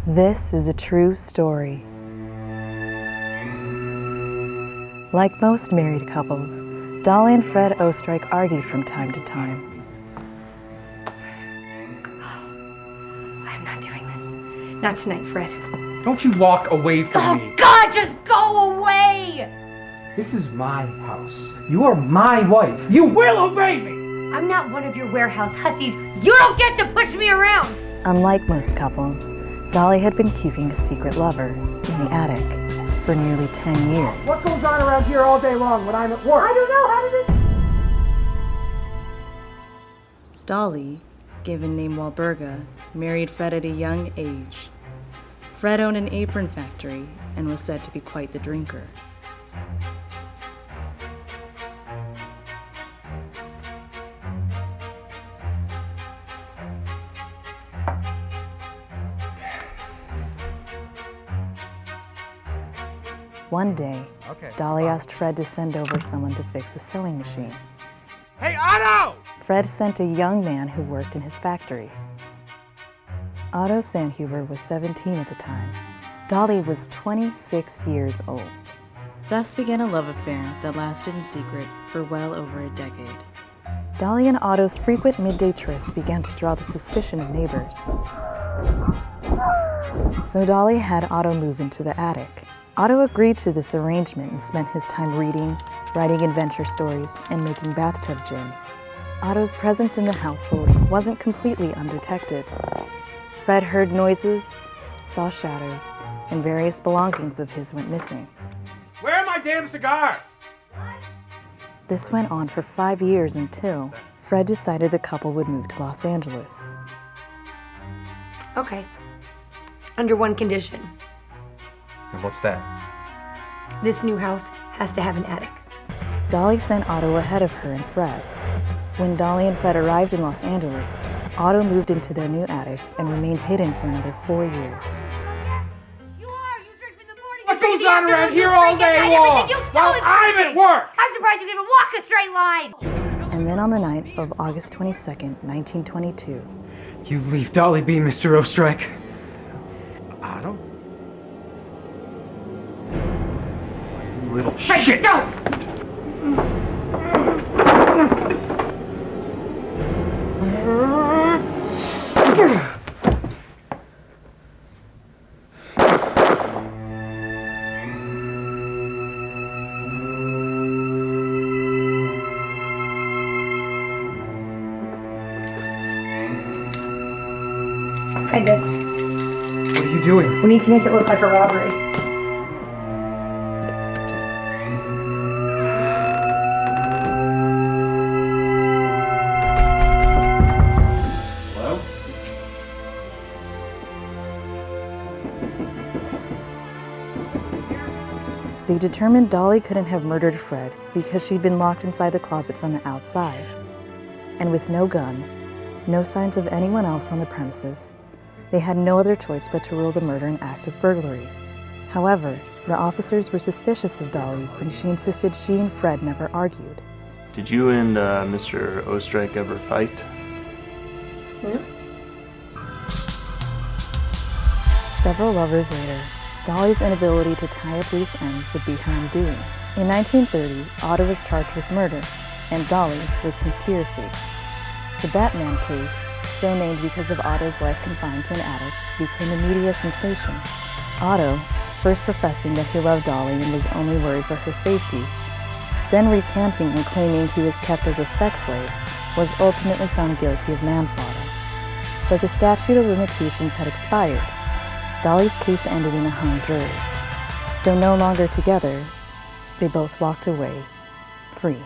This is a true story. Like most married couples, Dolly and Fred Oesterreich argued from time to time. I'm not doing this. Not tonight, Fred. Don't you walk away from me. Oh, God, just go away! This is my house. You are my wife. You will obey me! I'm not one of your warehouse hussies. You don't get to push me around! Unlike most couples, Dolly had been keeping a secret lover in the attic for nearly 10 years. What goes on around here all day long when I'm at work? I don't know, how did it... Dolly, given name Walburga, married Fred at a young age. Fred owned an apron factory and was said to be quite the drinker. One day, Dolly asked Fred to send over someone to fix a sewing machine. Hey, Otto! Fred sent a young man who worked in his factory. Otto Sanhuber was 17 at the time. Dolly was 26 years old. Thus began a love affair that lasted in secret for well over a decade. Dolly and Otto's frequent midday trysts began to draw the suspicion of neighbors. So Dolly had Otto move into the attic. Otto agreed to this arrangement and spent his time reading, writing adventure stories, and making bathtub gin. Otto's presence in the household wasn't completely undetected. Fred heard noises, saw shadows, and various belongings of his went missing. Where are my damn cigars? This went on for 5 years until Fred decided the couple would move to Los Angeles. Okay. Under one condition. And what's that? This new house has to have an attic. Dolly sent Otto ahead of her and Fred. When Dolly and Fred arrived in Los Angeles, Otto moved into their new attic and remained hidden for another 4 years. You drink in the morning. What goes on around here all day long? While I'm at work! I'm surprised you can even walk a straight line! And then on the night of August 22nd, 1922, You leave Dolly be, Mr. Oesterreich. Otto? Little shit! Don't! Hide this. What are you doing? We need to make it look like a robbery. Hello? they determined Dolly couldn't have murdered Fred because she'd been locked inside the closet from the outside. And with no gun, no signs of anyone else on the premises, they had no other choice but to rule the murder an act of burglary. However, the officers were suspicious of Dolly when she insisted she and Fred never argued. Did you and Mr. Oesterreich ever fight? No. Several lovers later, Dolly's inability to tie up loose ends would be her undoing. In 1930, Otto was charged with murder, and Dolly with conspiracy. The Bettmann case, so named because of Otto's life confined to an attic, became a media sensation. Otto, first professing that he loved Dolly and was only worried for her safety, then recanting and claiming he was kept as a sex slave, was ultimately found guilty of manslaughter. But the statute of limitations had expired. Dolly's case ended in a hung jury. Though no longer together, they both walked away free.